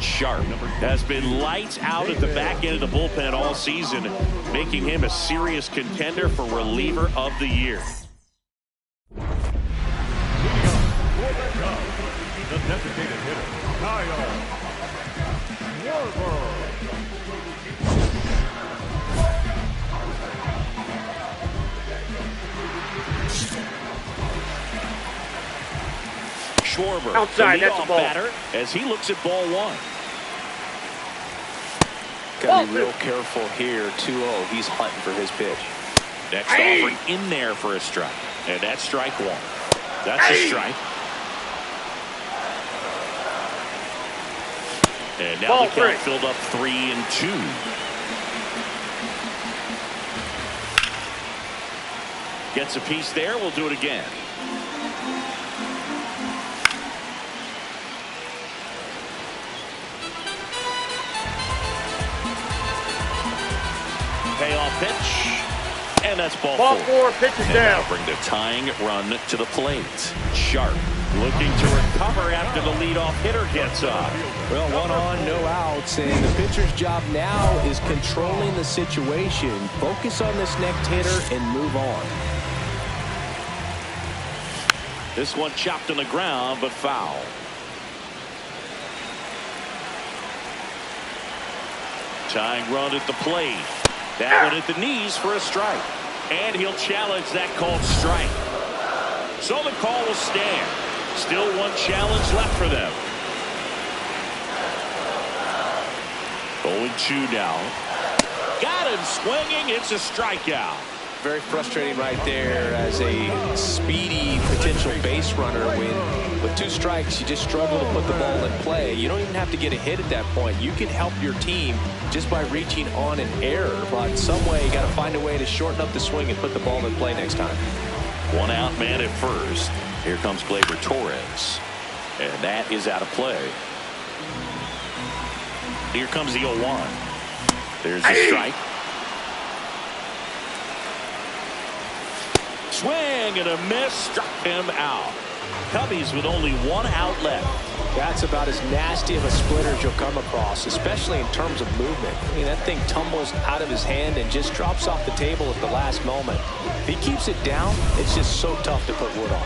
Sharp has been lights out at the back end of the bullpen all season, making him a serious contender for reliever of the year. The designated hitter, Kyle Schwarber. Schwarber, outside, the that's a leadoff ball. batter, as he looks at ball one. Got to be real careful here. 2-0. He's hunting for his pitch. Next offering in there for a strike. And that's strike one. That's a strike. And now Ball the count three. filled up 3-2. Gets a piece there. We'll do it again. Payoff pitch, and that's ball four. Pitches And down. that'll bring the tying run to the plate. Sharp looking to recover after the leadoff hitter gets up. Well, 1 on, no outs, and the pitcher's job now is controlling the situation. Focus on this next hitter and move on. This one chopped on the ground, but foul. Tying run at the plate. That one at the knees for a strike. And he'll challenge that called strike. So the call will stand. Still one challenge left for them. 0-2 now. Got him swinging. It's a strikeout. Very frustrating right there as a speedy potential base runner. When with 2 strikes, you just struggle to put the ball in play. You don't even have to get a hit at that point. You can help your team just by reaching on an error. But in some way, you got to find a way to shorten up the swing and put the ball in play next time. 1 out man at first. Here comes Gleyber Torres. And that is out of play. Here comes the 0-1. There's the strike. Swing and a miss, struck him out. Cubbies with only 1 out left. That's about as nasty of a splitter as you'll come across, especially in terms of movement. I mean, that thing tumbles out of his hand and just drops off the table at the last moment. If he keeps it down, it's just so tough to put wood on.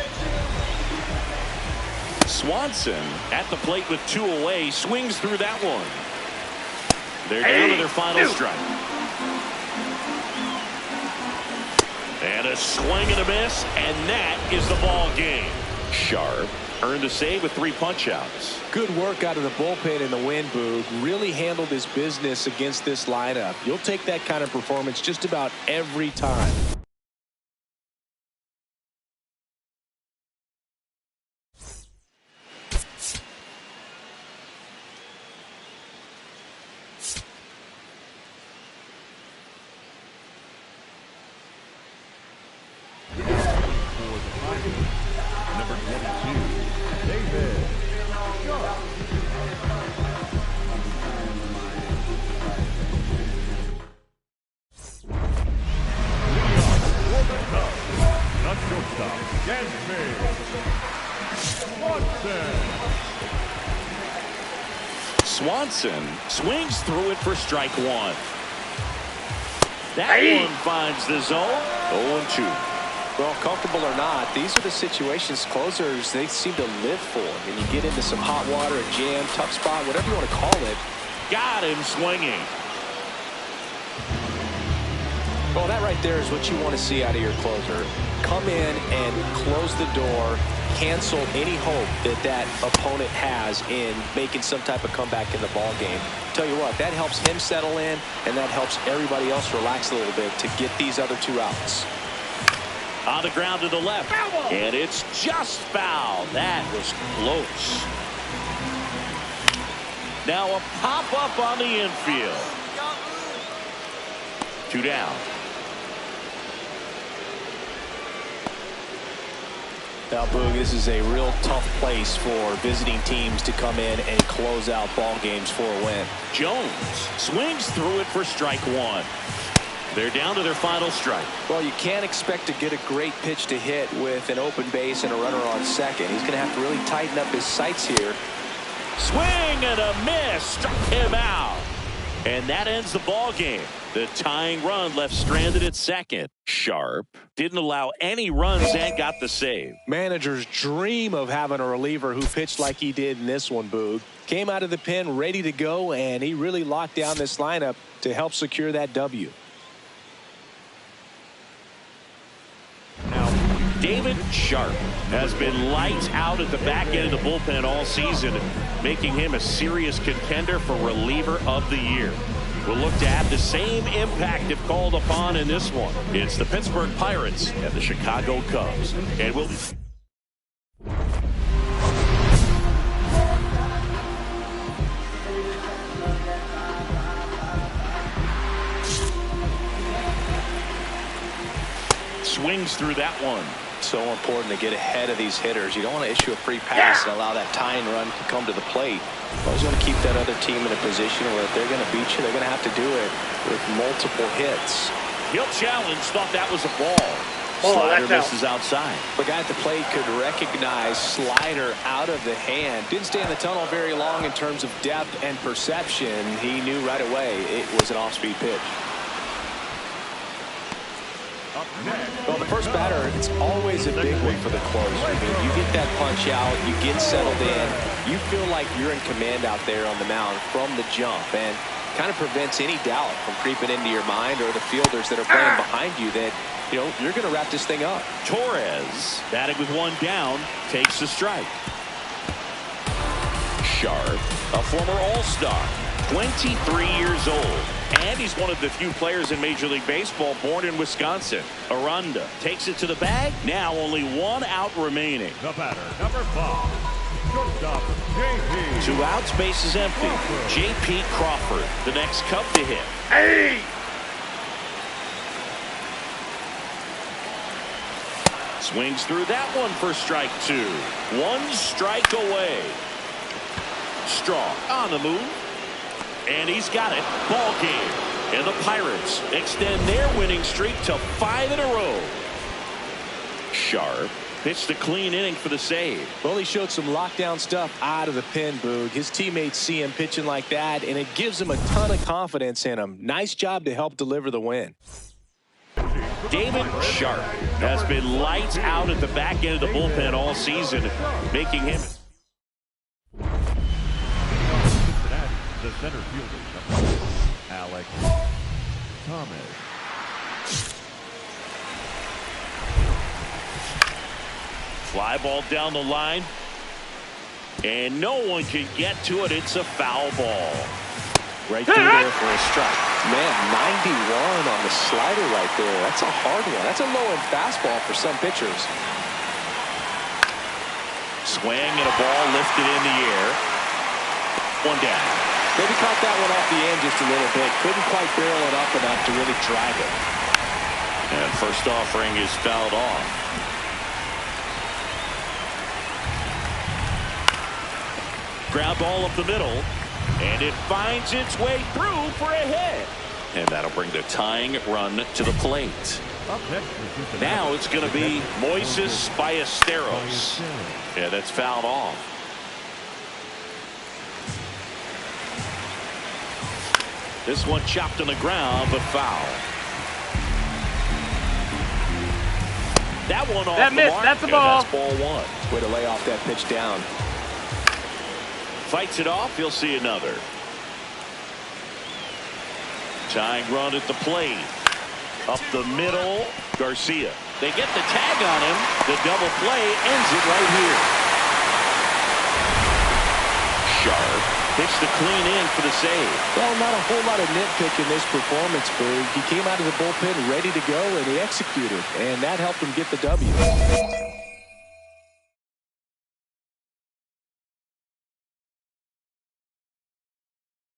Swanson at the plate with 2 away, swings through that one. They're down to their final strike. And a swing and a miss, and that is the ball game. Sharp earned a save with 3 punch-outs. Good work out of the bullpen in the win, Boog. Really handled his business against this lineup. You'll take that kind of performance just about every time. Number 22, David Sharp. The shortstop, Swanson swings through it for strike 1. That one finds the zone. 0-2. Well, comfortable or not, these are the situations closers they seem to live for. And you get into some hot water, a jam, tough spot, whatever you want to call it. Got him swinging. Well, that right there is what you want to see out of your closer. Come in and close the door, cancel any hope that that opponent has in making some type of comeback in the ball game. Tell you what, that helps him settle in, and that helps everybody else relax a little bit to get these other 2 outs. On the ground to the left. And it's just foul. That was close. Now a pop-up on the infield. 2 down. Now, Boog, this is a real tough place for visiting teams to come in and close out ball games for a win. Jones swings through it for strike 1. They're down to their final strike. Well, you can't expect to get a great pitch to hit with an open base and a runner on second. He's going to have to really tighten up his sights here. Swing and a miss. struck him out. And that ends the ball game. The tying run left stranded at second. Sharp didn't allow any runs and got the save. Managers dream of having a reliever who pitched like he did in this one, Boog. Came out of the pen ready to go, and he really locked down this lineup to help secure that W. David Sharp has been lights out at the back end of the bullpen all season, making him a serious contender for reliever of the year. We'll look to have the same impact if called upon in this one. It's the Pittsburgh Pirates and the Chicago Cubs. And we'll swings through that one. So important to get ahead of these hitters. You don't want to issue a free pass and allow that tying run to come to the plate. You always want to keep that other team in a position where if they're going to beat you, they're going to have to do it with multiple hits. He'll challenge. Thought that was a ball. Slider misses outside. The guy at the plate could recognize slider out of the hand. Didn't stay in the tunnel very long in terms of depth and perception. He knew right away it was an off-speed pitch. Well, the first batter, it's always a big one for the closer. I mean, you get that punch out, you get settled in, you feel like you're in command out there on the mound from the jump, and kind of prevents any doubt from creeping into your mind or the fielders that are playing behind you that, you know, you're going to wrap this thing up. Torres, batting with one down, takes the strike. Sharp, a former All-Star, 23 years old. And he's one of the few players in Major League Baseball born in Wisconsin. Aranda takes it to the bag. Now only one out remaining. The batter, number 5, shortstop, J.P. 2 outs, base is empty. J.P. Crawford, the next Cub to hit. Hey! Swings through that one for strike 2. 1 strike away. Strong on the move. And he's got it. Ball game. And the Pirates extend their winning streak to 5 in a row. Sharp pitched a clean inning for the save. Well, he showed some lockdown stuff out of the pen, Boog. His teammates see him pitching like that, and it gives him a ton of confidence in him. Nice job to help deliver the win. David Sharp has been lights out at the back end of the bullpen all season, making him the center fielder, Alex Thomas. Fly ball down the line. And no one can get to it. It's a foul ball. Right through there for a strike. Man, 91 on the slider right there. That's a hard one. That's a low-end fastball for some pitchers. Swing and a ball lifted in the air. One down. Maybe caught that one off the end just a little bit. Couldn't quite barrel it up enough to really drive it. And first offering is fouled off. Ground ball up the middle. And it finds its way through for a hit. And that'll bring the tying run to the plate. Now it's going to be Moises Ballesteros. Yeah, that's fouled off. This one chopped on the ground, but foul. That one off the mark. That's a ball. That's ball 1. Way to lay off that pitch down. Fights it off. He'll see another. Tying run at the plate. Up the middle. Garcia. They get the tag on him. The double play ends it right here. Sharp pitched the clean in for the save. Well, not a whole lot of nitpick in this performance, Boog. He came out of the bullpen ready to go, and he executed, and that helped him get the W.